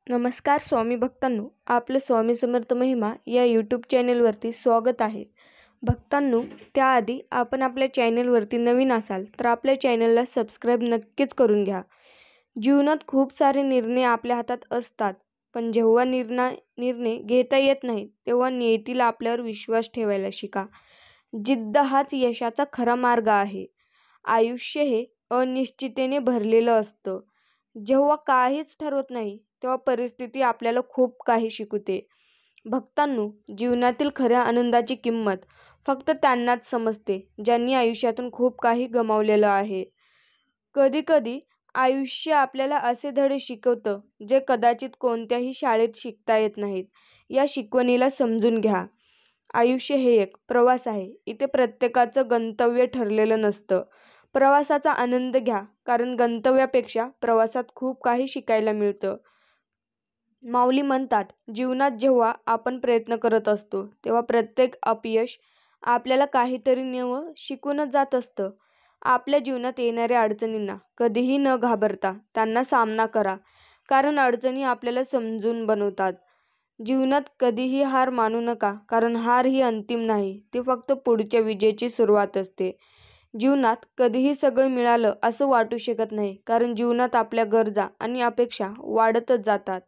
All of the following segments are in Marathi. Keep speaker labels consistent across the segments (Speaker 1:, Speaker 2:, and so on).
Speaker 1: नमस्कार स्वामी भक्तांनो, आपलं स्वामी समर्थ महिमा या यूट्यूब चॅनेलवरती स्वागत आहे. भक्तांनो, त्याआधी आपण आपल्या चॅनेलवरती नवीन असाल तर आपल्या चॅनलला सबस्क्राईब नक्कीच करून घ्या. जीवनात खूप सारे निर्णय आपल्या हातात असतात, पण जेव्हा निर्णय घेता येत नाही तेव्हा नियतीला आपल्यावर विश्वास ठेवायला शिका. जिद्द हाच यशाचा खरा मार्ग आहे. आयुष्य हे अनिश्चिततेने भरलेलं असतं. जेव्हा काहीच ठरवत नाही तेव्हा परिस्थिती आपल्याला खूप काही शिकवते. भक्तांनो, जीवनातील खऱ्या आनंदाची किंमत फक्त त्यांनाच समजते ज्यांनी आयुष्यातून खूप काही गमावलेलं आहे. कधी-कधी आयुष्य आपल्याला असे धडे शिकवतं जे कदाचित कोणत्याही शाळेत शिकता येत नाहीत. या शिकवणीला समजून घ्या. आयुष्य हे एक प्रवास आहे. इथे प्रत्येकाचं गंतव्य ठरलेलं नसतं. प्रवासाचा आनंद घ्या, कारण गंतव्यापेक्षा प्रवासात खूप काही शिकायला मिळतं. माऊली म्हणतात, जीवनात जेव्हा आपण प्रयत्न करत असतो तेव्हा प्रत्येक अपयश आपल्याला काहीतरी नवं शिकवूनच जात असतं. आपल्या जीवनात येणाऱ्या अडचणींना कधीही न घाबरता त्यांना सामना करा, कारण अडचणी आपल्याला समजून बनवतात. जीवनात कधीही हार मानू नका, कारण हार ही अंतिम नाही, ती फक्त पुढच्या विजयाची सुरुवात असते. जीवनात कधीही सगळं मिळालं असं वाटू शकत नाही, कारण जीवनात आपल्या गरजा आणि अपेक्षा वाढतच जातात.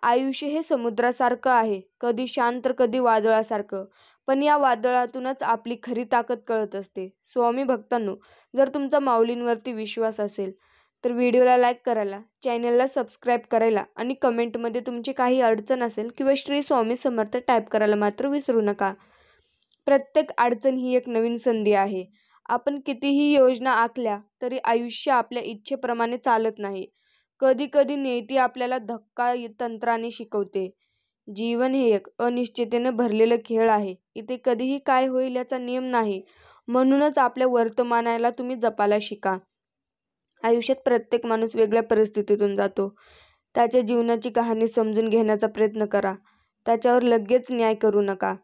Speaker 1: आयुष्य हे समुद्रासारखं आहे, कधी शांत तर कधी वादळासारखं. पण या वादळातूनच आपली खरी ताकद कळत असते. स्वामी भक्तांनो, जर तुमचा माऊलींवरती विश्वास असेल तर व्हिडिओला लाईक करायला, चॅनलला सबस्क्राईब करायला आणि कमेंटमध्ये तुमची काही अडचण असेल किंवा श्री स्वामी समर्थ टाईप करायला मात्र विसरू नका. प्रत्येक अडचण ही एक नवीन संधी आहे. आपण कितीही योजना आखल्या तरी आयुष्य आपल्या इच्छेप्रमाणे चालत नाही. कधी कधी नियती आपल्याला धक्का तंत्राने शिकवते. जीवन हे एक अनिश्चिततेने भरलेलं खेळ आहे. इथे कधीही काय होईल याचा नियम नाही. म्हणूनच आपल्या वर्तमानाला तुम्ही जपायला शिका. आयुष्यात प्रत्येक माणूस वेगळ्या परिस्थितीतून जातो. त्याच्या जीवनाची कहाणी समजून घेण्याचा प्रयत्न करा. त्याच्यावर लगेच न्याय करू नका.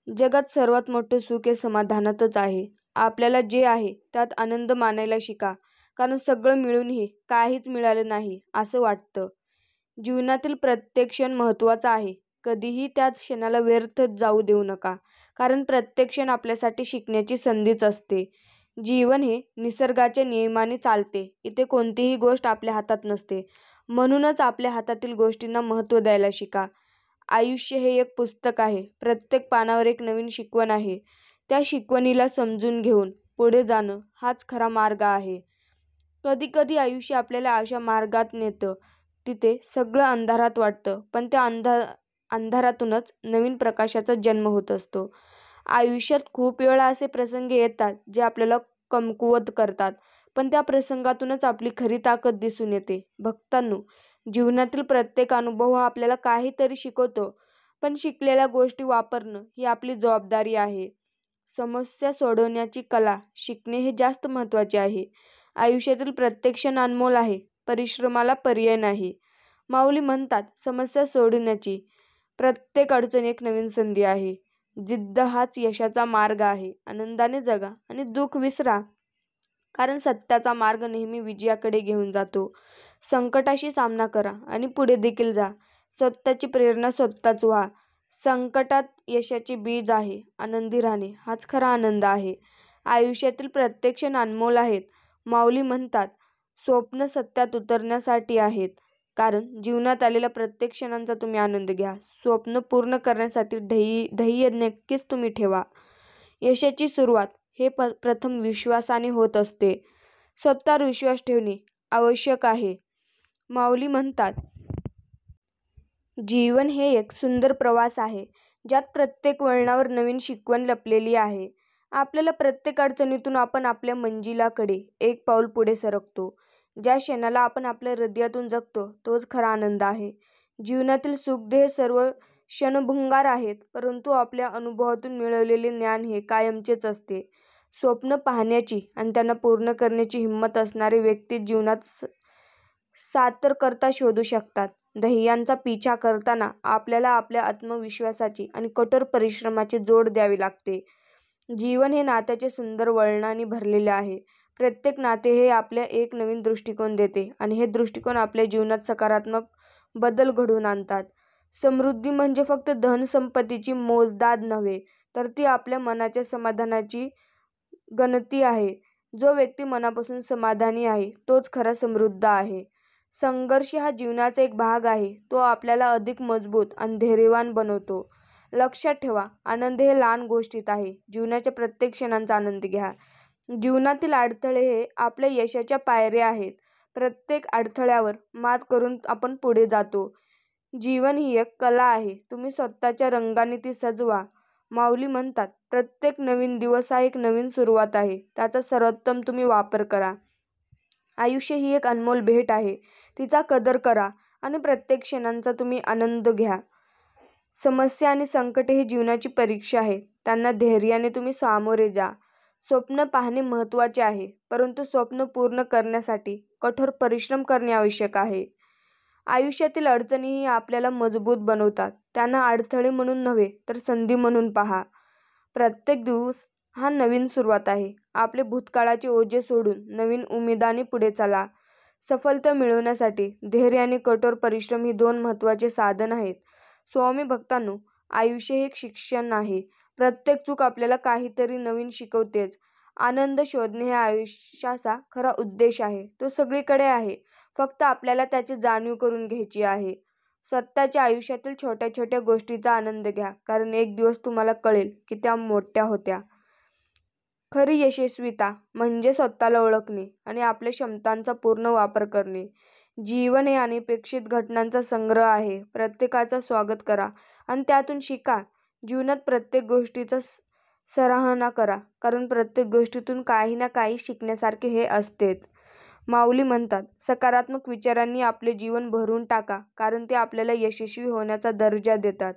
Speaker 1: जगात सर्वात मोठं सुख हे समाधानातच आहे. आपल्याला जे आहे त्यात आनंद मानायला शिका, कारण सगळं मिळूनही काहीच मिळालं नाही असं वाटतं. जीवनातील प्रत्येक क्षण महत्त्वाचा आहे. कधीही त्याच क्षणाला व्यर्थ जाऊ देऊ नका, कारण प्रत्येक क्षण आपल्यासाठी शिकण्याची संधीच असते. जीवन हे निसर्गाच्या नियमाने चालते. इथे कोणतीही गोष्ट आपल्या हातात नसते. म्हणूनच आपल्या हातातील गोष्टींना महत्त्व द्यायला शिका. आयुष्य हे एक पुस्तक आहे. प्रत्येक पानावर एक नवीन शिकवण आहे. त्या शिकवणीला समजून घेऊन पुढे जाणं हाच खरा मार्ग आहे. कधी कधी आयुष्य आपल्याला अशा मार्गात नेतं तिथे सगळं अंधारात वाटतं, पण त्या अंधारातूनच नवीन प्रकाशाचा जन्म होत असतो. आयुष्यात खूप वेळा असे प्रसंग येतात जे आपल्याला कमकुवत करतात, पण त्या प्रसंगातूनच आपली खरी ताकद दिसून येते. भक्तांनो, जीवनातील प्रत्येक अनुभव हा आपल्याला काहीतरी शिकवतो, पण शिकलेल्या गोष्टी वापरणं ही आपली जबाबदारी आहे. समस्या सोडवण्याची कला शिकणे हे जास्त महत्त्वाचे आहे. आयुष्यातील प्रत्येक क्षण अनमोल आहे. परिश्रमाला पर्याय नाही. माऊली म्हणतात, समस्या सोडवण्याची प्रत्येक अडचण एक नवीन संधी आहे. जिद्द हाच यशाचा मार्ग आहे. आनंदाने जगा आणि दुःख विसरा, कारण सत्याचा मार्ग नेहमी विजयाकडे घेऊन जातो. संकटाशी सामना करा आणि पुढे देखील जा. स्वतःची प्रेरणा स्वतःच व्हा. संकटात यशाचे बीज आहे. आनंदी राहणे हाच खरा आनंद आहे. आयुष्यातील प्रत्येक क्षण अनमोल आहेत. माऊली म्हणतात, स्वप्न सत्यात उतरण्यासाठी आहेत, कारण जीवनात आलेल्या प्रत्येक क्षणांचा तुम्ही आनंद घ्या. स्वप्न पूर्ण करण्यासाठी ध्येय नक्कीच तुम्ही ठेवा. यशाची सुरुवात हे प्रथम विश्वासाने होत असते. स्वतःवर विश्वास ठेवणे आवश्यक आहे. माऊली म्हणतात, जीवन हे एक सुंदर प्रवास आहे, ज्यात प्रत्येक वळणावर नवीन शिकवण लपलेली आहे. आपल्याला प्रत्येक अडचणीतून आपण आपल्या मंजिलाकडे एक पाऊल पुढे सरकतो. ज्या क्षणाला आपण आपल्या हृदयातून जगतो तोच खरा आनंद आहे. जीवनातील सुखदे हे सर्व क्षणभंगुर आहेत, परंतु आपल्या अनुभवातून मिळवलेले ज्ञान हे कायमचेच असते. स्वप्न पाहण्याची आणि त्यांना पूर्ण करण्याची हिंमत असणारे व्यक्ती जीवनात सार्थकता शोधू शकतात. ध्येयांचा पिछा करताना आपल्याला आपल्या आत्मविश्वासाची आणि कठोर परिश्रमाची जोड द्यावी लागते. जीवन हे नात्याचे सुंदर वळणांनी भरलेले आहे. प्रत्येक नाते हे आपल्याला एक नवीन दृष्टिकोन देते आणि हे दृष्टिकोन आपल्या जीवनात सकारात्मक बदल घडवून आणतात. समृद्धी म्हणजे फक्त धनसंपत्तीची मोजदाद नव्हे, तर ती आपल्या मनाच्या समाधानाची गणती आहे. जो व्यक्ती मनापासून समाधानी आहे, तोच खरा समृद्ध आहे. संघर्ष हा जीवनाचा एक भाग आहे. तो आपल्याला अधिक मजबूत आणि धैर्यवान बनवतो. लक्षात ठेवा, आनंद हे लहान गोष्टीत आहे. जीवनाच्या प्रत्येक क्षणांचा आनंद घ्या. जीवनातील अडथळे हे आपल्या यशाच्या पायऱ्या आहेत. प्रत्येक अडथळ्यावर मात करून आपण पुढे जातो. जीवन ही एक कला आहे. तुम्ही स्वतःच्या रंगाने ती सजवा. माऊली म्हणतात, प्रत्येक नवीन दिवस हा एक नवीन सुरुवात आहे. त्याचा सर्वोत्तम तुम्ही वापर करा. आयुष्य ही एक अनमोल भेट आहे. तिचा कदर करा आणि प्रत्येक क्षणांचा तुम्ही आनंद घ्या. समस्या आणि संकटे ही जीवनाची परीक्षा आहे. त्यांना धैर्याने तुम्ही सामोरे जा. स्वप्न पाहणे महत्त्वाचे आहे, परंतु स्वप्न पूर्ण करण्यासाठी कठोर परिश्रम करणे आवश्यक आहे. आयुष्यातील अडचणीही आपल्याला मजबूत बनवतात. त्यांना अडथळे म्हणून नव्हे, तर संधी म्हणून पहा. प्रत्येक दिवस हा नवीन सुरुवात आहे. आपले भूतकाळाचे ओझे सोडून नवीन उमेदाने पुढे चला. सफलता मिळवण्यासाठी धैर्य आणि कठोर परिश्रम ही 2 महत्त्वाचे साधन आहेत. स्वामी भक्तांनो, आयुष्य हे एक शिक्षण आहे. प्रत्येक चूक आपल्याला काहीतरी नवीन शिकवतेच. आनंद शोधणे हे आयुष्याचा खरा उद्देश आहे. तो सगळीकडे आहे. फक्त आपल्याला त्याची जाणीव करून घ्यायची आहे. स्वतःच्या आयुष्यातील छोट्या छोट्या गोष्टीचा आनंद घ्या, कारण एक दिवस तुम्हाला कळेल की त्या मोठ्या होत्या. खरी यशस्वीता म्हणजे स्वतःला ओळखणे आणि आपल्या क्षमतांचा पूर्ण वापर करणे. जीवन हे अनपेक्षित घटनांचा संग्रह आहे. प्रत्येकाचं स्वागत करा आणि त्यातून शिका. जीवनात प्रत्येक गोष्टीचा सराहना करा, कारण प्रत्येक गोष्टीतून काही ना काही शिकण्यासारखे हे असतेच. माऊली म्हणतात, सकारात्मक विचारांनी आपले जीवन भरून टाका, कारण ते आपल्याला यशस्वी होण्याचा दर्जा देतात.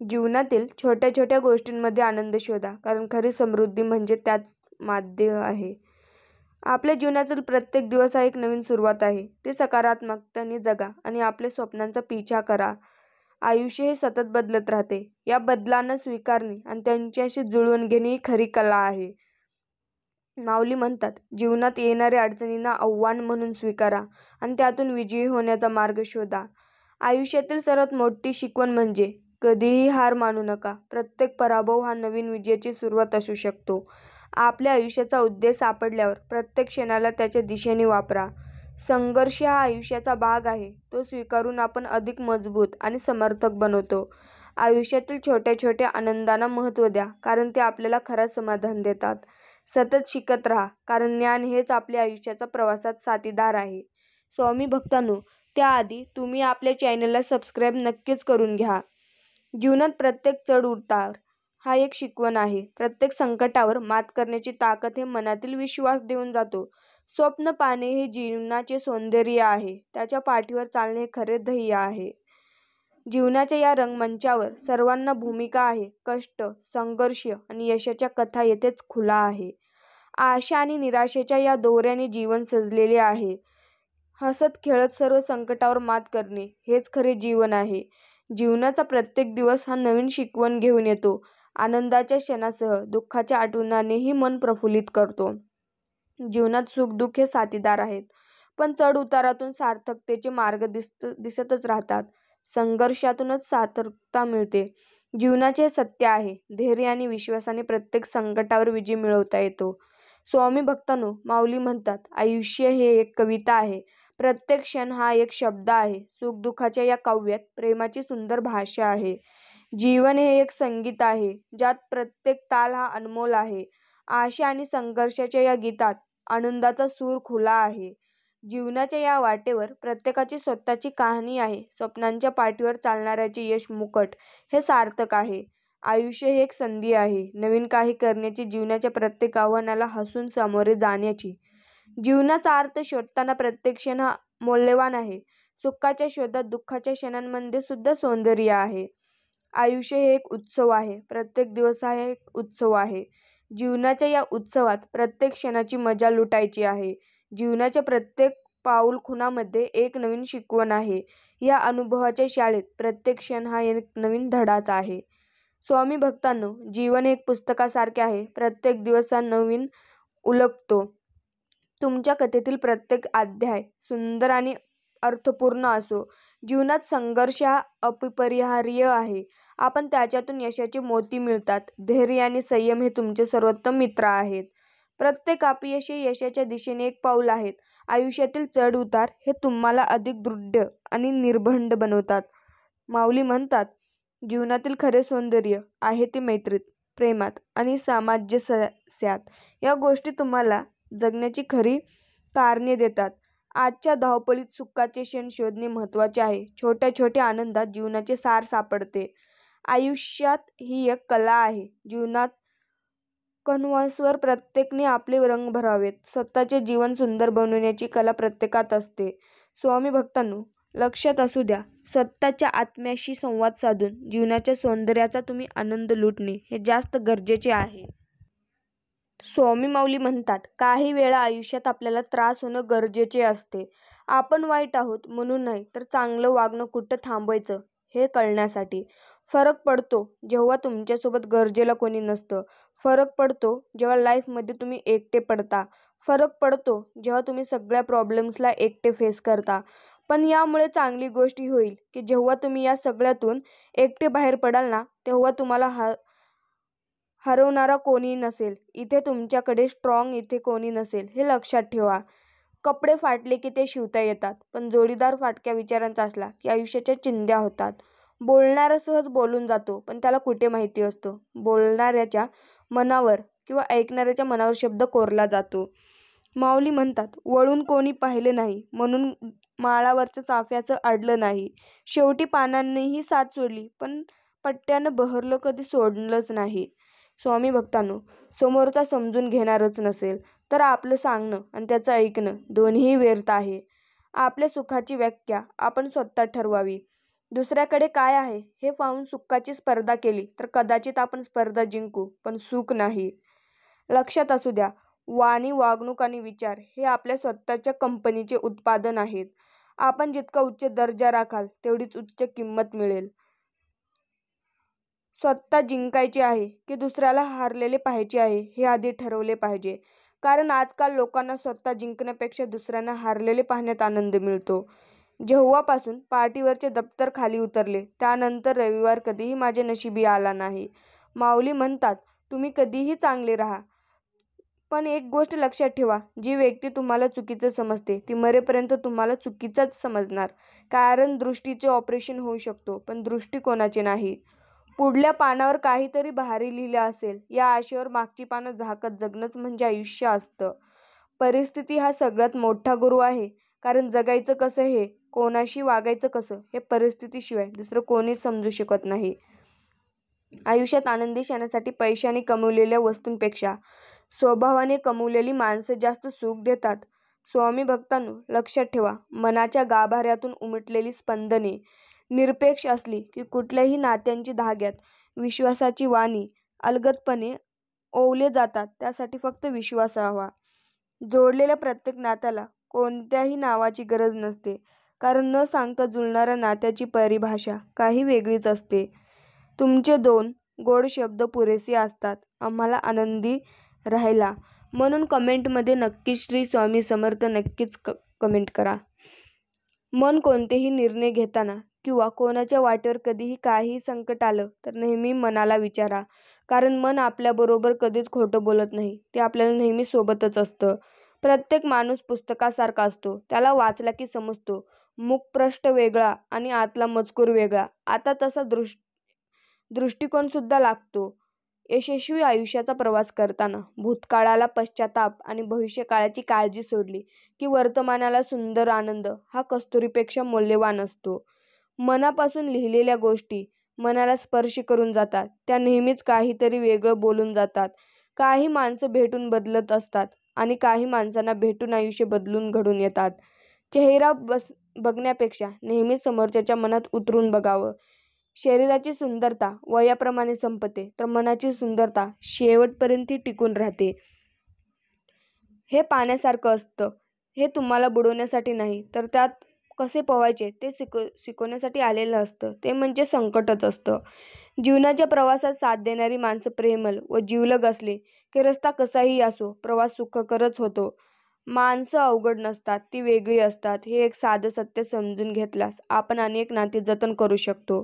Speaker 1: जीवनातील छोट्या छोट्या गोष्टींमध्ये आनंद शोधा, कारण खरी समृद्धी म्हणजे त्याच मध्ये आहे. आपल्या जीवनातील प्रत्येक दिवस हा एक नवीन सुरुवात आहे. ते सकारात्मकतेने जगा आणि आपल्या स्वप्नांचा पिछा करा. आयुष्य हे सतत बदलत राहते. या बदलांना स्वीकारणे आणि त्यांच्याशी जुळवून घेणे ही खरी कला आहे. माऊली म्हणतात, जीवनात येणाऱ्या अडचणींना आव्हान म्हणून स्वीकारा आणि त्यातून विजयी होण्याचा मार्ग शोधा. आयुष्यातील सर्वात मोठी शिकवण म्हणजे कधीही हार मानू नका. प्रत्येक पराभव हा नवीन विजयाची सुरुवात असू शकतो. आपल्या आयुष्याचा उद्देश सापडल्यावर प्रत्येक क्षणाला त्याच्या दिशेने वापरा. संघर्ष हा आयुष्याचा भाग आहे. तो स्वीकारून आपण अधिक मजबूत आणि समर्थक बनवतो. आयुष्यातील छोट्या छोट्या आनंदांना महत्त्व द्या, कारण ते आपल्याला खरं समाधान देतात. सतत शिकत राहा, कारण ज्ञान हेच आपल्या आयुष्याच्या प्रवासात साथीदार आहे. स्वामी भक्तांनो, त्याआधी तुम्ही आपल्या चॅनलला सबस्क्राईब नक्कीच करून घ्या. जीवनात प्रत्येक चढ-उतार हा एक शिकवण आहे. प्रत्येक संकटावर मात करण्याची ताकद हे मनातील विश्वास देऊन जातो. स्वप्न पाहणे हे जीवनाचे सौंदर्य आहे. त्याच्या पाठीवर चालणे हे खरे ध्येय आहे. जीवनाच्या या रंगमंचावर सर्वांना भूमिका आहे. कष्ट, संघर्ष आणि यशाच्या कथा येथेच खुला आहे. आशा आणि निराशेच्या या दोऱ्याने जीवन सजलेले आहे. हसत खेळत सर्व संकटावर मात करणे हेच खरे जीवन आहे. जीवनाचा प्रत्येक दिवस हा नवीन शिकवण घेऊन येतो. आनंदाच्या क्षणासह दुःखाच्या आठवणीनेही मन प्रफुल्लित करतो. जीवनात सुख-दुःख हे साथीदार आहेत, पण चढ-उतारातून सार्थकतेचे मार्ग दिसतच राहतात. संघर्षातूनच सार्थकता मिळते. जीवनाचे हे सत्य आहे. धैर्य आणि विश्वासाने प्रत्येक संकटावर विजय मिळवता येतो. स्वामी भक्तांनो, माऊली म्हणतात, आयुष्य हे एक कविता आहे. प्रत्येक क्षण हा एक शब्द आहे. सुख-दुःखाच्या या काव्यात प्रेमाची सुंदर भाषा आहे. जीवन हे एक संगीत आहे, ज्यात प्रत्येक ताल हा अनमोल आहे. आशा आणि संघर्षाच्या या गीतात आनंदाचा सूर खुला आहे. जीवनाच्या या वाटेवर प्रत्येकाची स्वतःची कहाणी आहे. स्वप्नांच्या पाठीवर चालणाऱ्याचे यश मुकुट हे सार्थक आहे. आयुष्य ही एक संधी आहे, नवीन काही करण्याची, जीवनाच्या प्रत्येक आव्हानाला हसून सामोरे जाण्याची. जीवनाचा अर्थ शोधताना प्रत्येक क्षण हा मौल्यवान आहे. सुखाच्या शोधात दुःखाच्या क्षणांमध्ये सुद्धा सौंदर्य आहे. आयुष्य हे एक उत्सव आहे. प्रत्येक दिवस हा एक उत्सव आहे. जीवनाच्या या उत्सवात प्रत्येक क्षणाची मजा लुटायची आहे. जीवनाच्या प्रत्येक पाऊलखुणामध्ये एक नवीन शिकवण आहे. या अनुभवाच्या शाळेत प्रत्येक क्षण हा एक नवीन धडाच आहे. स्वामी भक्तांनो, जीवन एक पुस्तकासारखे आहे. प्रत्येक दिवस हा नवीन उलगतो. तुमच्या कथेतील प्रत्येक अध्याय सुंदर आणि अर्थपूर्ण असो. जीवनात संघर्ष हा अपरिहार्य आहे. आपण त्याच्यातून यशाचे मोती मिळतात. धैर्य आणि संयम हे तुमचे सर्वोत्तम मित्र आहेत. प्रत्येक अपयश हे यशाच्या दिशेने एक पाऊल आहेत. आयुष्यातील चढ-उतार हे तुम्हाला अधिक दृढ आणि निर्भीड बनवतात. माऊली म्हणतात, जीवनातील खरे सौंदर्य आहे ते मैत्रीत, प्रेमात आणि सामंजस्यात. या गोष्टी तुम्हाला जगण्याची खरी कारणे देतात. आजच्या धावपळीत सुखाचे क्षण शोधणे महत्त्वाचे आहे. छोट्या छोट्या आनंदात जीवनाचे सार सापडते. आयुष्यात ही एक कला आहे. जीवनात कॅनव्हासवर प्रत्येकाने आपले रंग भरावेत. स्वतःचे जीवन सुंदर बनवण्याची कला प्रत्येकात असते. स्वामी भक्तांनो, लक्षात असू द्या, स्वतःच्या आत्म्याशी संवाद साधून जीवनाच्या सौंदर्याचा तुम्ही आनंद लुटणे हे जास्त गरजेचे आहे. स्वामी माऊली म्हणतात, काही वेळा आयुष्यात आपल्याला त्रास होणं गरजेचे असते. आपण वाईट आहोत म्हणून नाही, तर चांगलं वागणं कुठं थांबवायचं हे कळण्यासाठी. फरक पडतो जेव्हा तुमच्यासोबत गरजेला कोणी नसतं. फरक पडतो जेव्हा लाईफमध्ये तुम्ही एकटे पडता. फरक पडतो जेव्हा तुम्ही सगळ्या प्रॉब्लेम्सला एकटे फेस करता. पण यामुळे चांगली गोष्ट ही होईल की जेव्हा तुम्ही या सगळ्यातून एकटे बाहेर पडाल ना, तेव्हा तुम्हाला हरवणारा कोणी नसेल. इथे तुमच्याकडे स्ट्रॉंग इथे कोणी नसेल, हे लक्षात ठेवा. कपडे फाटले की ते शिवता येतात, पण जोडीदार फाटक्या विचारांचा असला की आयुष्याच्या चिंध्या होतात. बोलणारा सहज बोलून जातो, पण त्याला कुठे माहिती असतं बोलणाऱ्याच्या मनावर किंवा ऐकणाऱ्याच्या मनावर शब्द कोरला जातो. माऊली म्हणतात, वळून कोणी पाहिले नाही म्हणून माळावरचं चाफ्याचं अडलं नाही. शेवटी पानांनीही साथ सोडली, पण पट्ट्यानं बहरलं कधी सोडलंच नाही. स्वामी भक्तांनो, समोरचा समजून घेणारच नसेल तर आपलं सांगणं आणि त्याचं ऐकणं दोन्हीही व्यर्थ आहे. आपल्या सुखाची व्याख्या आपण स्वतः ठरवावी. दुसऱ्याकडे काय आहे हे पाहून सुखाची स्पर्धा केली तर कदाचित आपण स्पर्धा जिंकू, पण सुख नाही. लक्षात असू द्या, वाणी, वागणूक आणि विचार हे आपल्या स्वतःच्या कंपनीचे उत्पादन आहेत. आपण जितका उच्च दर्जा राखाल तेवढीच उच्च किंमत मिळेल. स्वतः जिंकायचे आहे की दुसऱ्याला हारलेले पाहायचे आहे हे आधी ठरवले पाहिजे. कारण आजकाल लोकांना स्वतः जिंकण्यापेक्षा दुसऱ्यांना हारलेले पाहण्यात आनंद मिळतो. जेव्हापासून पार्टीवरचे दप्तर खाली उतरले त्यानंतर रविवार कधीही माझ्या नशिबी आला नाही. माऊली म्हणतात, तुम्ही कधीही चांगले राहा, पण एक गोष्ट लक्षात ठेवा, जी व्यक्ती तुम्हाला चुकीचं समजते ती मरेपर्यंत तुम्हाला चुकीचंच समजणार. कारण दृष्टीचे ऑपरेशन होऊ शकतो, पण दृष्टिकोनाचे नाही. पुढल्या पानावर काहीतरी भारी लिहिलं असेल या आशेवर मागची पानं झाकत जगणंच म्हणजे आयुष्य असतं. परिस्थिती हा सगळ्यात मोठा गुरु आहे. कारण जगायचं कसं हे, कोणाशी वागायचं कसं हे परिस्थितीशिवाय दुसरं कोणीच समजू शकत नाही. आयुष्यात आनंदी क्षणासाठी पैशाने कमवलेल्या वस्तूंपेक्षा स्वभावाने कमवलेली माणसं जास्त सुख देतात. स्वामी भक्तांनो, लक्षात ठेवा, मनाच्या गाभाऱ्यातून उमटलेली स्पंदने निरपेक्ष असली की कुठल्याही नात्यांची धाग्यात विश्वासाची वाणी अलगदपणे ओवले जातात. त्यासाठी फक्त विश्वास हवा. जोडलेल्या प्रत्येक नात्याला कोणत्याही नावाची गरज नसते. कारण न सांगता जुळणाऱ्या नात्याची परिभाषा काही वेगळीच असते. तुमचे 2 गोड शब्द पुरेसे असतात आम्हाला आनंदी राहायला. म्हणून कमेंटमध्ये नक्कीच श्री स्वामी समर्थ नक्कीच कमेंट करा. मन कोणतेही निर्णय घेताना किंवा कोणाच्या वाटेवर कधीही काहीही संकट आलं तर नेहमी मनाला विचारा. कारण मन आपल्याबरोबर कधीच खोटं बोलत नाही. ते आपल्याला नेहमी सोबतच असतं. प्रत्येक माणूस पुस्तकासारखा असतो. त्याला वाचला की समजतो. मुखपृष्ठ वेगळा आणि आतला मजकूर वेगळा. आता तसा दृष्टिकोनसुद्धा लागतो. यशस्वी आयुष्याचा प्रवास करताना भूतकाळाला पश्चाताप आणि भविष्यकाळाची काळजी सोडली की वर्तमानाला सुंदर आनंद हा कस्तुरीपेक्षा मौल्यवान असतो. मनापासून लिहिलेल्या गोष्टी मनाला स्पर्श करून जातात. त्या नेहमीच काहीतरी वेगळं बोलून जातात. काही माणसं भेटून बदलत असतात आणि काही माणसांना भेटून आयुष्य बदलून घडून येतात. चेहरा बघण्यापेक्षा नेहमी समोरच्याच्या मनात उतरून बघावं. शरीराची सुंदरता वयाप्रमाणे संपते, तर मनाची सुंदरता शेवटपर्यंत टिकून राहते. हे पाण्यासारखं असतं. हे तुम्हाला बुडवण्यासाठी नाही, तर त्यात कसे पोहायचे ते शिकवण्यासाठी आलेलं असतं. ते म्हणजे संकटच असतं. जीवनाच्या प्रवासात साथ देणारी माणसं प्रेमळ व जिवलग असली की रस्ता कसाही असो, प्रवास सुखकरच होतो. माणसं अवघड नसतात, ती वेगळी असतात. हे एक साधं सत्य समजून घेतल्यास आपण अनेक नाती जतन करू शकतो.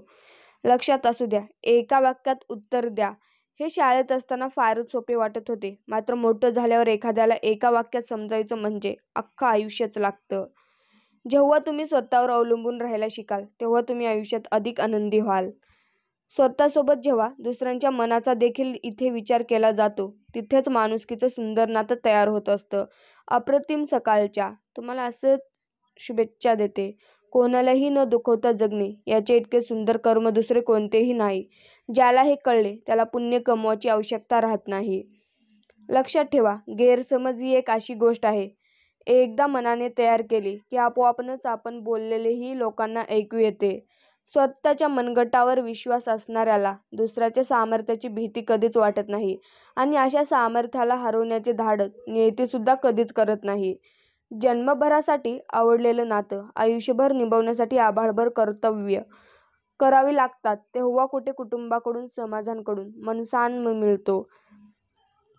Speaker 1: लक्षात असू द्या, एका वाक्यात उत्तर द्या. हे शाळेत असताना फारच सोपे वाटत होते. मात्र मोठं झाल्यावर एखाद्याला एका वाक्यात समजायचं म्हणजे अख्खं आयुष्यच लागतं. जेव्हा तुम्ही स्वतःवर अवलंबून राहायला शिकाल, तेव्हा तुम्ही आयुष्यात अधिक आनंदी व्हाल. स्वतःसोबत जेव्हा दुसऱ्यांच्या मनाचा देखील इथे विचार केला जातो, तिथेच माणुसकीचं सुंदर नातं तयार होत असतं. अप्रतिम सकाळच्या. तुम्हाला असंच शुभेच्छा देते. कोणालाही न दुखवता जगणे याचे इतके सुंदर कर्म दुसरे कोणतेही नाही. ज्याला हे कळले त्याला पुण्य कमवायची आवश्यकता राहत नाही. लक्षात ठेवा, गैरसमज ही एक अशी गोष्ट आहे, एकदा मनाने तयार केली की आपोआपच आपण बोललेलेही लोकांना ऐकू येते. स्वतःच्या मनगटावर विश्वास असणाऱ्याला दुसऱ्याच्या सामर्थ्याची भीती कधीच वाटत नाही आणि अशा सामर्थ्याला हरवण्याचे धाडस नियतीसुद्धा कधीच करत नाही. जन्मभरासाठी आवडलेलं नातं आयुष्यभर निभावण्यासाठी आभाळभर कर्तव्य करावी लागतात, तेव्हा कुठे कुटुंबाकडून, समाजाकडून मनसान्म मिळतो.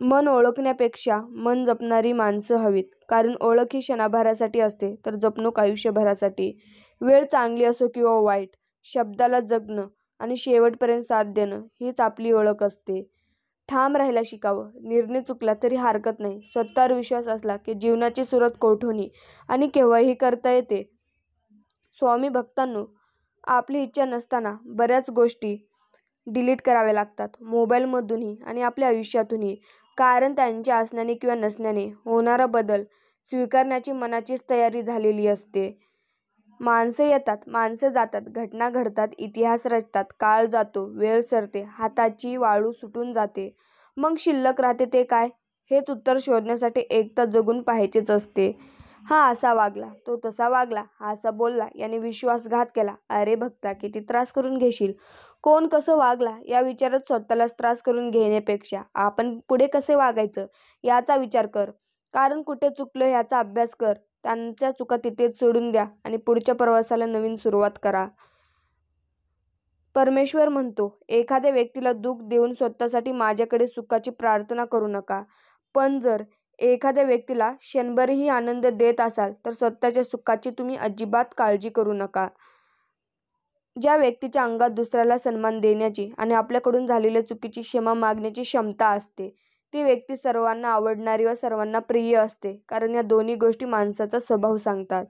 Speaker 1: मन ओळखण्यापेक्षा मन जपणारी माणसं हवीत, कारण ओळख ही क्षणभरासाठी असते तर जपणूक आयुष्यभरासाठी. वेळ चांगली असो किंवा वाईट, शब्दाला जगणं आणि शेवटपर्यंत साथ देणं हीच आपली ओळख असते. ठाम राहायला शिकावं. निर्णय चुकला तरी हरकत नाही. स्वतःवर विश्वास असला की जीवनाची सुरुवात कोठूनही आणि केव्हाही करता येते. स्वामी भक्तांनो, आपली इच्छा नसताना बऱ्याच गोष्टी डिलीट कराव्या लागतात, मोबाईलमधूनही आणि आपल्या आयुष्यातूनही. कारण त्यांच्या असण्याने किंवा नसण्याने होणारा बदल स्वीकारण्याची मनाचीच तयारी झालेली असते. माणसं येतात, माणसं जातात, घटना घडतात, इतिहास रचतात, काळ जातो, वेळ सरते, हाताची वाळू सुटून जाते. मग शिल्लक राहते ते काय? हेच उत्तर शोधण्यासाठी एकदा जगून पाहायचेच असते. हा असा वागला, तो तसा वागला, हा असा बोलला, याने विश्वासघात केला. अरे भक्ता, किती त्रास करून घेशील? कोण कसं वागला या विचारात स्वतःलाच त्रास करून घेण्यापेक्षा आपण पुढे कसे वागायचं याचा विचार कर. कारण कुठे चुकलं याचा अभ्यास कर. त्यांच्या चुका तिथेच सोडून द्या आणि पुढच्या प्रवासाला नवीन सुरुवात करा. परमेश्वर म्हणतो, एखाद्या व्यक्तीला दुःख देऊन स्वतःसाठी माझ्याकडे सुखाची प्रार्थना करू नका. पण जर एखाद्या व्यक्तीला क्षणभरही आनंद देत असाल तर स्वतःच्या सुखाची तुम्ही अजिबात काळजी करू नका. ज्या व्यक्तीच्या अंगात दुसऱ्याला सन्मान देण्याची आणि आपल्याकडून झालेल्या चुकीची क्षमा मागण्याची क्षमता असते, ती व्यक्ती सर्वांना आवडणारी व सर्वांना प्रिय असते. कारण या दोन्ही गोष्टी माणसाचा स्वभाव सांगतात.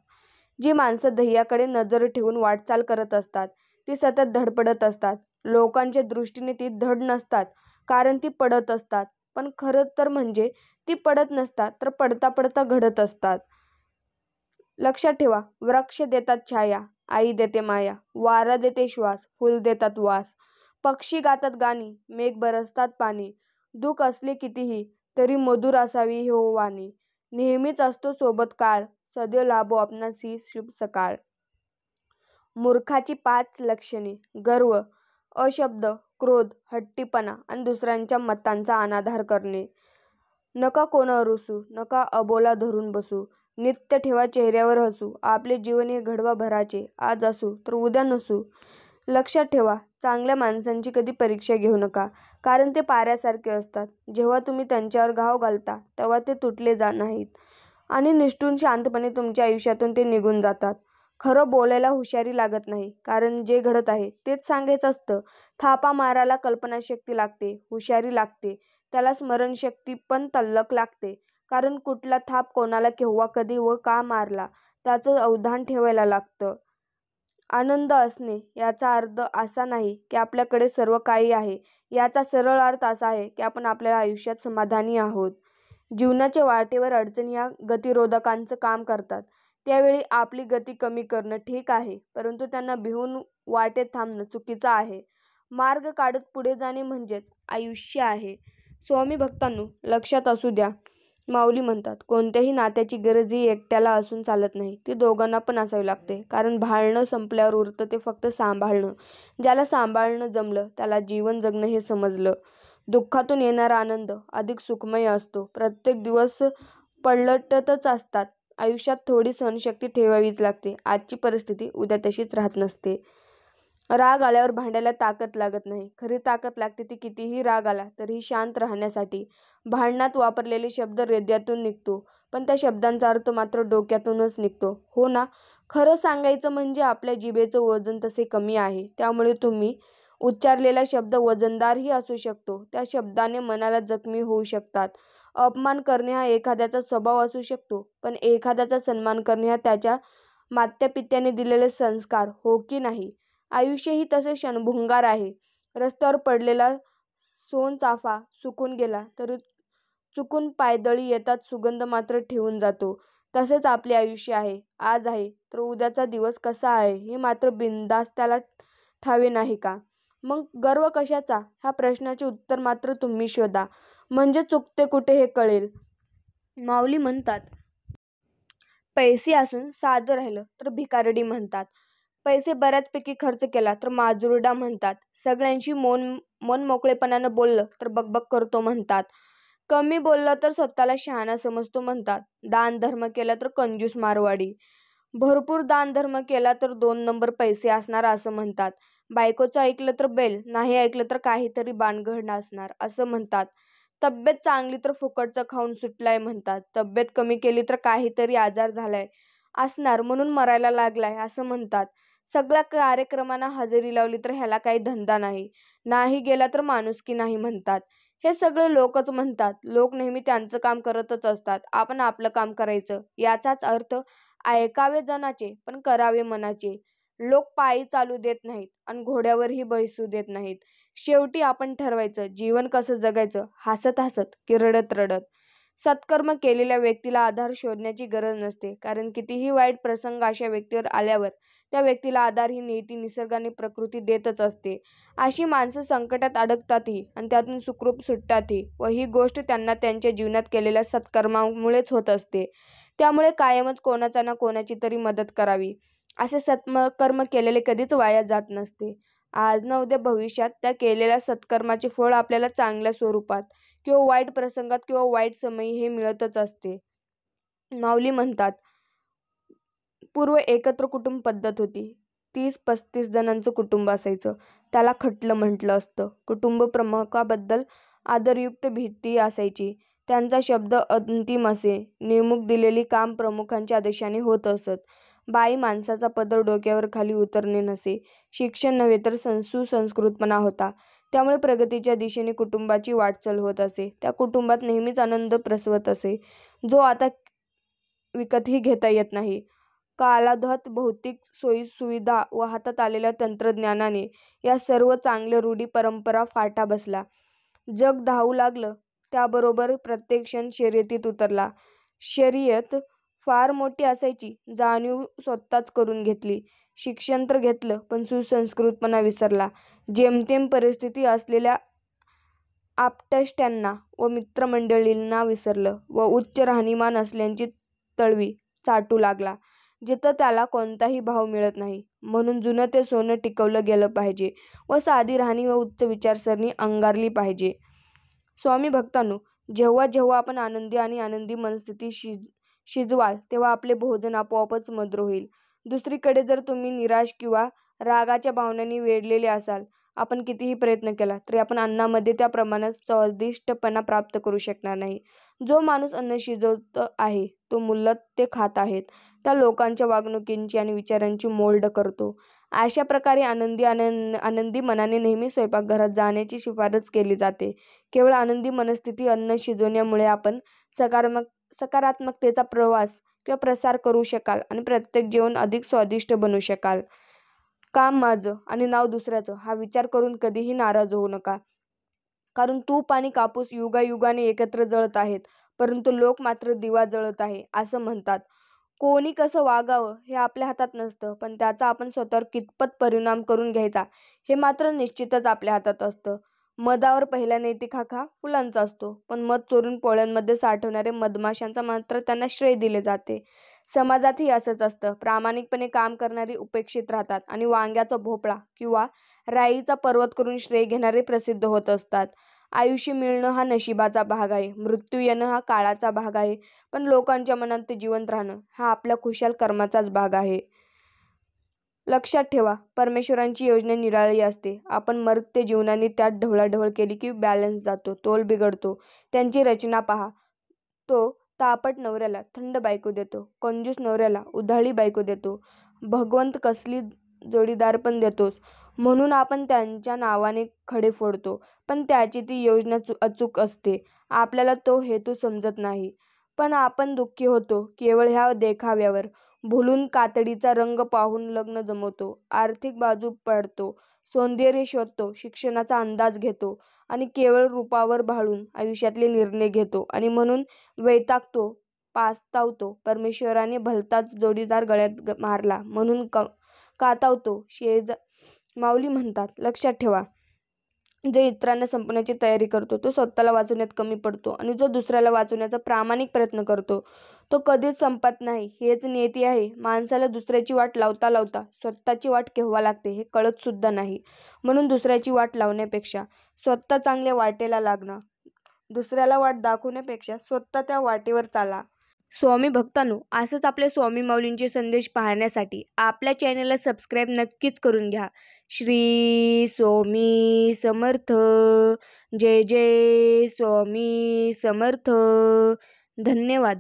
Speaker 1: जी माणसं ध्येयाकडे नजर ठेवून वाटचाल करत असतात ती सतत धडपडत असतात. लोकांच्या दृष्टीने ती धड नसतात, कारण ती पडत असतात. पण खरं तर म्हणजे ती पडत नसतात, तर पडता पडता घडत असतात. लक्षात ठेवा, वृक्ष देतात छाया, आई देते माया, वारा देते श्वास, फुल देतात वास, पक्षी गातात गाणी, मेघ बरसतात पाणी. दुःख असले कितीही तरी मधुर असावी हो वाणी. नेहमीच असतो सोबत काळ, सदैव लाभो आपणास ही शुभ सकाळ. मूर्खाची 5 लक्षणे: गर्व, अशब्द, क्रोध, हट्टीपणा आणि दुसऱ्यांच्या मतांचा अनादर करणे. नका कोणावर रुसू, नका अबोला धरून बसू, नित्य ठेवा चेहऱ्यावर हसू. आपले जीवन हे घडवा भराचे, आज असू तर उद्या नसू. लक्षात ठेवा, चांगल्या माणसांची कधी परीक्षा घेऊ नका, कारण ते पाऱ्यासारखे असतात. जेव्हा तुम्ही त्यांच्यावर घाव घालता तेव्हा ते तुटले नाहीत आणि निसटून शांतपणे तुमच्या आयुष्यातून ते निघून जातात. खरं बोलायला हुशारी लागत नाही, कारण जे घडत आहे तेच सांगायचं असतं. थापा मारायला कल्पनाशक्ती लागते, हुशारी लागते, त्याला स्मरणशक्ती पण तल्लख लागते. कारण कुठला थाप कोणाला केव्हा कधी व का मारला त्याचं अवधान ठेवायला लागतं. आनंद असणे याचा अर्थ असा नाही की आपल्याकडे सर्व काही आहे. याचा सरळ अर्थ असा आहे की आपण आपल्या आयुष्यात समाधानी आहोत. जीवनाच्या वाटेवर अडचणी या गतिरोधकांचं काम करतात. त्यावेळी आपली गती कमी करणं ठीक आहे, परंतु त्यांना भिवून वाटेत थांबणं चुकीचं आहे. मार्ग काढत पुढे जाणे म्हणजेच आयुष्य आहे. स्वामी भक्तांनो, लक्षात असू द्या, माऊली म्हणतात, कोणत्याही नात्याची गरज ही एकट्याला असून चालत नाही, ती दोघांना पण असावी लागते. कारण भाळणं संपल्यावर उरतं ते फक्त सांभाळणं. ज्याला सांभाळणं जमलं त्याला जीवन जगणं हे समजलं. दुःखातून येणारा आनंद अधिक सुखमय असतो. प्रत्येक दिवस पलटतच असतात. आयुष्यात थोडी सहनशक्ती ठेवावीच लागते. आजची परिस्थिती उद्या तशीच राहत नसते. राग आल्यावर भांडायला ताकद लागत नाही, खरी ताकद लागते ती कितीही राग आला तरीही शांत राहण्यासाठी. भांडणात वापरलेले शब्द हृदयातून निघतो, पण त्या शब्दांचा अर्थ मात्र डोक्यातूनच निघतो, हो ना? खरं सांगायचं म्हणजे आपल्या जिभेचं वजन तसे कमी आहे, त्यामुळे तुम्ही उच्चारलेला शब्द वजनदारही असू शकतो. त्या शब्दाने मनाला जखमी होऊ शकतात. अपमान करणे हा एखाद्याचा स्वभाव असू शकतो, पण एखाद्याचा सन्मान करणे हा त्याच्या मातापित्यांनी दिलेले संस्कार, हो की नाही? आयुष्यही तसे क्षणभंगुर आहे. रस्त्यावर पडलेला सोनचाफा सुकून गेला तरी चुकून पायदळी येतात, सुगंध मात्र ठेवून जातो. तसेच आपले आयुष्य आहे. आज आहे तर उद्याचा दिवस कसा आहे हे मात्र बिनधास्त त्याला ठावे नाही का? मग गर्व कशाचा? ह्या प्रश्नाचे उत्तर मात्र तुम्ही शोधा, म्हणजे चुकते कुठे हे कळेल. माऊली म्हणतात, पैसे असून साधं राहिलं तर भिकारडी म्हणतात. पैसे बऱ्याचपैकी खर्च केला तर माजुरडा म्हणतात. सगळ्यांशी मनमोकळेपणानं बोललं तर बकबक करतो म्हणतात. कमी बोललं तर स्वतःला शहाणा समजतो म्हणतात. दान धर्म केला तर कंजूस मारवाडी. भरपूर दान धर्म केला तर 2 नंबर पैसे असणार असं म्हणतात. बायकोचं ऐकलं तर बैल, नाही ऐकलं तर काहीतरी बाणगड असणार असं म्हणतात. तब्येत चांगली तर फुकटचं खाऊन सुटलाय म्हणतात. तब्येत कमी केली तर काहीतरी आजार झालाय असणार म्हणून मरायला लागलाय असं म्हणतात. सगळ्या कार्यक्रमांना हजेरी लावली तर ह्याला काही धंदा नाही, नाही गेला तर माणुसकी नाही म्हणतात. हे सगळे लोकच म्हणतात. लोक नेहमी त्यांचं काम करतच असतात, आपण आपलं काम करायचं. याचाच अर्थ ऐकावे जनाचे पण करावे मनाचे. लोक पायी चालू देत नाहीत आणि घोड्यावरही बसू देत नाहीत. शेवटी आपण ठरवायचं जीवन कसं जगायचं, हसत हसत की रडत रडत. सत्कर्म केलेल्या व्यक्तीला आधार शोधण्याची गरज नसते, कारण कितीही वाईट प्रसंग अशा व्यक्तीवर आल्यावर त्या व्यक्तीला आधार ही नियती, निसर्गाने, प्रकृती देतच असते. अशी माणसं संकटात अडकतातही आणि त्यातून सुखरूप सुटतातही, व ही गोष्ट त्यांना त्यांच्या जीवनात केलेल्या सत्कर्मामुळेच होत असते. त्यामुळे कायमच कोणाचा ना कोणाची तरी मदत करावी. असे सत्कर्म केलेले कधीच वाया जात नसते. आज ना उद्या भविष्यात त्या केलेल्या सत्कर्माचे फळ आपल्याला चांगल्या स्वरूपात किंवा वाईट प्रसंगात किंवा वाईट समयी हे मिळतच असते. माऊली म्हणतात, पूर्व एकत्र कुटुंब पद्धत होती. 30-35 जणांचं कुटुंब असायचं. त्याला खटलं म्हटलं असतं. कुटुंब प्रमुखाबद्दल आदरयुक्त भीती असायची. त्यांचा शब्द अंतिम असे. नेमणूक दिलेली काम प्रमुखांच्या आदेशाने होत असत. बाई माणसाचा पदर डोक्यावर खाली उतरणे नसे. शिक्षण नव्हे तर सुसंस्कृतपणा होता. त्यामुळे प्रगतीच्या दिशेने कुटुंबाची वाटचाल होत असे. त्या कुटुंबात नेहमीच आनंद प्रसवत असे, जो आता विकतही घेता येत नाही. कालांतरात भौतिक सोयीसुविधा व हातात आलेल्या तंत्रज्ञानाने या सर्व चांगल्या रूढी परंपरा फाटा बसला. जग धावू लागलं, त्याबरोबर प्रत्येक क्षण शर्यतीत उतरला. शर्यत फार मोठी असायची जाणीव स्वतःच करून घेतली. शिक्षण तर घेतलं, पण सुसंस्कृतपणा विसरला. जेमतेम परिस्थिती असलेल्या आपट्याष्टांना व मित्रमंडळींना विसरलं व उच्च राहणीमान असलेल्यांची तळवी चाटू लागला, जिथं त्याला कोणताही भाव मिळत नाही. म्हणून जुनं ते सोनं टिकवलं गेलं पाहिजे व साधी राहणी व उच्च विचारसरणी अंगारली पाहिजे. स्वामी भक्तांनो, जेव्हा जेव्हा आपण आनंदी आणि आनंदी मनस्थिती शिजवाल तेव्हा आपले भोजन आपोआपच मधुर होईल. दुसरीकडे जर तुम्ही निराश किंवा रागाच्या भावनांनी वेढलेले असाल, आपण कितीही प्रयत्न केला तरी आपण अन्नामध्ये त्या प्रमाणात स्वादिष्टपणा प्राप्त करू शकणार नाही. जो माणूस अन्न शिजवत आहे तो मूलतः ते खात आहेत त्या लोकांच्या वागणुकीची आणि विचारांची मोल्ड करतो. अशा प्रकारे आनंदी मनाने नेहमी स्वयंपाकघरात जाण्याची शिफारस केली जाते. केवळ आनंदी मनस्थिती अन्न शिजवण्यामुळे आपण सकारात्मकतेचा प्रवास किंवा प्रसार करू शकाल आणि प्रत्येक जेवण अधिक स्वादिष्ट बनवू शकाल. काम माझं आणि नाव दुसऱ्याचं हा विचार करून कधीही नाराज होऊ नका. कारण तूप आणि कापूस युगायुगाने एकत्र जळत आहेत, परंतु लोक मात्र दिवा जळत आहे असं म्हणतात. कोणी कसं वागावं हे आपल्या हातात नसतं, पण त्याचा आपण स्वतःवर कितपत परिणाम करून घ्यायचा हे मात्र निश्चितच आपल्या हातात असतं. मधावर पहिला नैतिक हक्क हा फुलांचा असतो, पण मध चोरून पोळ्यांमध्ये साठवणाऱ्या मधमाशांचा मात्र त्यांना श्रेय दिले जाते. समाजातही असंच असतं. प्रामाणिकपणे काम करणारे उपेक्षित राहतात आणि वांग्याचा भोपळा किंवा राईचा पर्वत करून श्रेय घेणारे प्रसिद्ध होत असतात. आयुष्य मिळणं हा नशिबाचा भाग आहे, मृत्यू येणं हा काळाचा भाग आहे, पण लोकांच्या मनात जिवंत राहणं हा आपल्या खुशाल कर्माचाच भाग आहे. लक्षात ठेवा, परमेश्वरांची योजना निराळी असते. आपण मर्त्य जीवनाने त्यात ढवळाढवळ केली की बॅलन्स जातो, तोल बिघडतो. त्यांची रचना पहा. तो तापट नवऱ्याला थंड बायको देतो, कंजूस नवऱ्याला उधाळी बायको देतो. भगवंत कसली जोडीदार पण देतोच, म्हणून आपण त्यांच्या नावाने खडे फोडतो. पण त्याची ती योजना अचूक असते. आपल्याला तो हेतू समजत नाही, पण आपण दुःखी होतो केवळ ह्या देखाव्यावर. भुलून कातडीचा रंग पाहून लग्न जमवतो, आर्थिक बाजू पाडतो, सौंदर्य शोधतो, शिक्षणाचा अंदाज घेतो आणि केवळ रूपावर भाळून आयुष्यातले निर्णय घेतो आणि म्हणून वैतागतो, पास्तावतो. परमेश्वराने भलताच जोडीदार गळ्यात मारला म्हणून कातावतो. माऊली म्हणतात, लक्षात ठेवा, जो इतरांना संपवण्याची तयारी करतो तो स्वतःला वाचवण्यात कमी पडतो आणि जो दुसऱ्याला वाचवण्याचा प्रामाणिक प्रयत्न करतो तो कधीच संपत नाही. हेच नियती आहे. माणसाला दुसऱ्याची वाट लावता लावता स्वतःची वाट केव्हा लागते हे कळत सुद्धा नाही. म्हणून दुसऱ्याची वाट लावण्यापेक्षा स्वतः चांगल्या वाटेला लागणं, दुसऱ्याला वाट दाखवण्यापेक्षा स्वतः त्या वाटेवर चाला. स्वामी भक्तांनो, असंच आपल्या स्वामी माऊलींचे संदेश पाहण्यासाठी आपल्या चॅनलला सबस्क्राईब नक्कीच करून घ्या. श्री स्वामी समर्थ. जय जय स्वामी समर्थ. धन्यवाद.